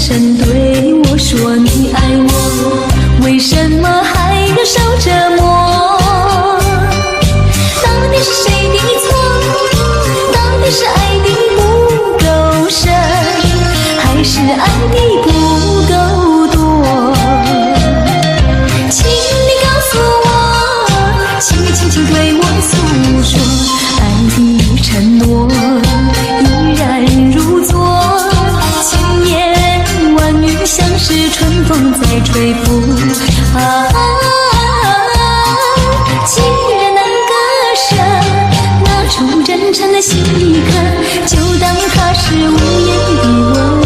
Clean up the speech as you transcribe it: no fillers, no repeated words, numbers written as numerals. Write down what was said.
声对我说你爱我，为什么还忍受折磨？到底是谁的错？到底是爱的不够深，还是爱的不够多？请你告诉我，请你轻轻对我诉说，爱的承诺依然如昨，千言万语像是春风在吹拂。既然难割舍，拿出真诚的心一刻，就当它是无言的吻。